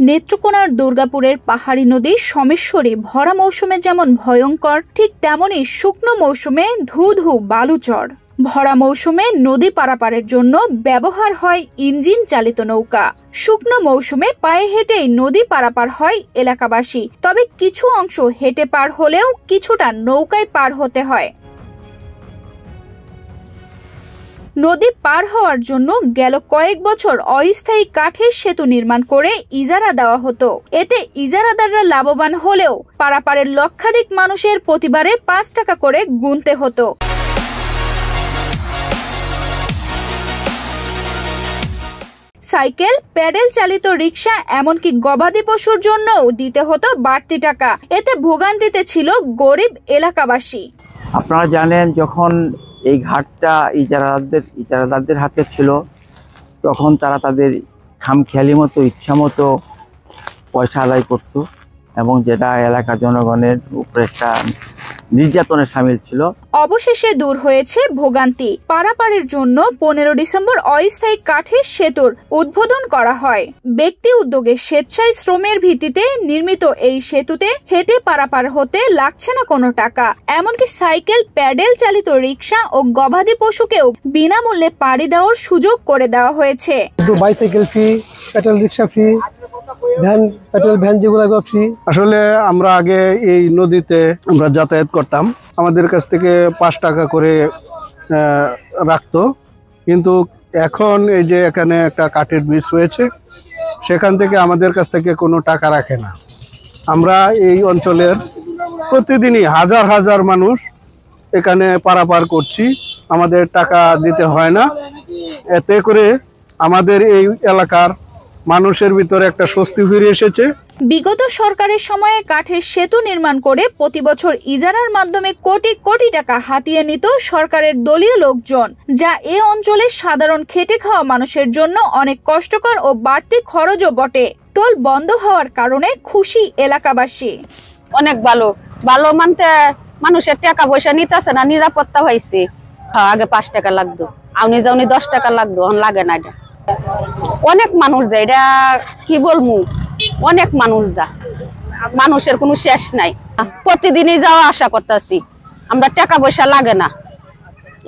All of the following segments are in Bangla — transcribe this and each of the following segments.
নেত্রকোনার দুর্গাপুরের পাহাড়ি নদী সোমেশ্বরী ভরা মৌসুমে যেমন ভয়ঙ্কর, ঠিক তেমনই শুকনো মৌসুমে ধু ধু বালুচর। ভরা মৌসুমে নদী পারাপারের জন্য ব্যবহার হয় ইঞ্জিন চালিত নৌকা। শুকনো মৌসুমে পায়ে হেঁটেই নদী পারাপার হয় এলাকাবাসী, তবে কিছু অংশ হেঁটে পার হলেও কিছুটা নৌকায় পার হতে হয়। নদী পার হওয়ার জন্য গেল কয়েক বছর অস্থায়ী কাঠের সেতু নির্মাণ করে ইজারা দেওয়া হতো। এতে ইজারাদাররা লাভবান হলেও পারাপারের লক্ষাধিক মানুষের প্রতিবারে 5 টাকা করে গুনতে হতো। সাইকেল, প্যাডেল চালিত রিক্সা, এমনকি গবাদি পশুর জন্যও দিতে হতো বাড়তি টাকা। এতে ভোগান্তিতে ছিল গরিব এলাকাবাসী। আপনারা জানেন, যখন এই ঘাটটা ইজারাদারদের হাতে ছিল, তখন তারা তাদের খামখেয়ালি মতো ইচ্ছা মতো পয়সা আদায় করত, এবং যেটা এলাকার জনগণের উপরে একটা নির্যাতনের সামিল ছিল। অবশেষে দূর হয়েছে ভোগান্তি। পারাপারের জন্য 15 ডিসেম্বর অস্থায়ী কাঠের সেতুর উদ্বোধন করা হয়। ব্যক্তি উদ্যোগে স্বেচ্ছায় শ্রমের ভিত্তিতে নির্মিত এই সেতুতে হেঁটে পারাপার হতে লাগছে না কোনো টাকা। এমনকি সাইকেল, প্যাডেল চালিত রিক্সা ও গবাদি পশুকেও বিনামূল্যে পাড়ি দেওয়ার সুযোগ করে দেওয়া হয়েছে। বাইসাইকেল ফ্রি, প্যাডেল রিক্সা ফ্রি, ভ্যান যেগুলো ফ্রি। আসলে আমরা আগে এই নদীতে আমরা যাতায়াত করতাম, আমাদের কাছ থেকে 5 টাকা করে রাখতো, কিন্তু এখন এই যে এখানে একটা কাঠের ব্রিজ হয়েছে, সেখান থেকে আমাদের কাছ থেকে কোনো টাকা রাখে না। আমরা এই অঞ্চলের প্রতিদিনই হাজার হাজার মানুষ এখানে পারাপার করছি, আমাদের টাকা দিতে হয় না। এতে করে আমাদের এই এলাকার মানুষের ভিতরে একটা স্বস্তি ফিরে এসেছে। বিগত সরকারের সময়ে কাঠের সেতু নির্মাণ করে প্রতি বছর ইজারার মাধ্যমে কোটি কোটি টাকা হাতিয়ে নিত সরকারের দলীয় লোকজন, যা এ অঞ্চলের সাধারণ খেটে খাওয়া মানুষের জন্য অনেক কষ্টকর ও বাড়তি খরচও বটে। টোল বন্ধ হওয়ার কারণে খুশি এলাকাবাসী। অনেক ভালো মানতে মানুষের টাকা পয়সা নিতেছে না, নিরাপত্তা হয়েছে। আগে 5 টাকা লাগতো, আউনি যাওনি 10 টাকা লাগতো, এখন লাগে না। এটা অনেক মানুষ যায়, এটা কি বলবো, অনেক মানুষ যা, মানুষের কোনো শেষ নাই। প্রতিদিনই যাওয়া আশা করতেছি, আমরা টাকা পয়সা লাগে না।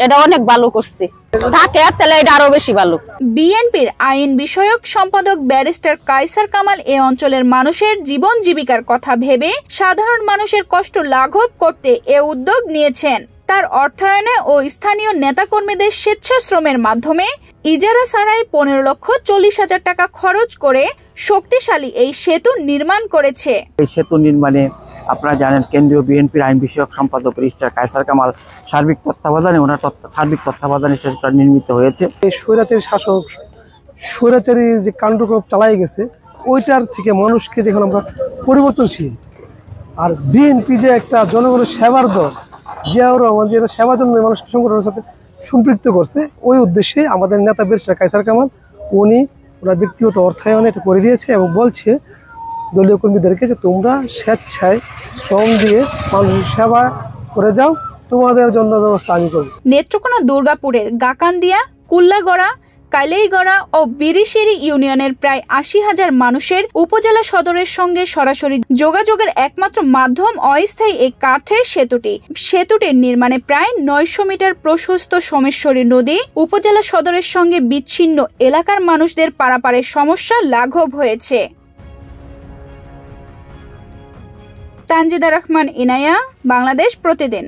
এটা অনেক ভালো করছে, থাকে তাহলে এটা আরো বেশি ভালো। বিএনপির আইন বিষয়ক সম্পাদক ব্যারিস্টার কায়সার কামাল এ অঞ্চলের মানুষের জীবন জীবিকার কথা ভেবে সাধারণ মানুষের কষ্ট লাঘব করতে এ উদ্যোগ নিয়েছেন। তার অর্থায়নে ও স্থানীয় নেতাকর্মীদের স্বেচ্ছাশ্রমের মাধ্যমে ইজারা ছাড়াই 15,40,000 টাকা খরচ করে শক্তিশালী এই সেতু নির্মাণ করেছে। এই সেতু নির্মাণে আপনারা জানেন, কেন্দ্রীয় বিএনপির আইন বিষয়ক সম্পাদক ব্যারিস্টার কায়সার কামাল সার্বিক তত্ত্বাবধানে সেতুটা নির্মিত হয়েছে। এই স্বৈরাচারী শাসক, স্বৈরাচারী যে কাণ্ডকর্ম চালাই গেছে, ওইটার থেকে মানুষকে যখন আমরা পরিবর্তনশীল, আর বিএনপি যে একটা জনগণের সেবার দল, জিয়াউর রহমান যে সেবার জন্য মানুষকে সংগঠনের সাথে সম্পৃক্ত করছে, ওই উদ্দেশ্যে আমাদের নেতা ব্যারিস্টার কায়সার কামাল ওনার ব্যক্তিগত অর্থায়নে এটা করে দিয়েছে, এবং বলছে দলীয় কর্মীদেরকে যে তোমরা স্বেচ্ছায় শ্রম দিয়ে মানুষের সেবা করে যাও, তোমাদের জন্য ব্যবস্থা আমি করব। নেত্রকোনা দুর্গাপুরের গাকান্দিয়া, কুল্লাগড়া, কাইলেইগড়া ও বিরিশিরি ইউনিয়নের প্রায় 80,000 মানুষের উপজেলা সদরের সঙ্গে সরাসরি যোগাযোগের একমাত্র মাধ্যম অস্থায়ী এই কাঠের সেতুটির নির্মাণে প্রায় 900 মিটার প্রশস্ত সোমেশ্বরী নদী উপজেলা সদরের সঙ্গে বিচ্ছিন্ন এলাকার মানুষদের পারাপারের সমস্যা লাঘব হয়েছে। তানজিদা রহমান ইনায়া, বাংলাদেশ প্রতিদিন।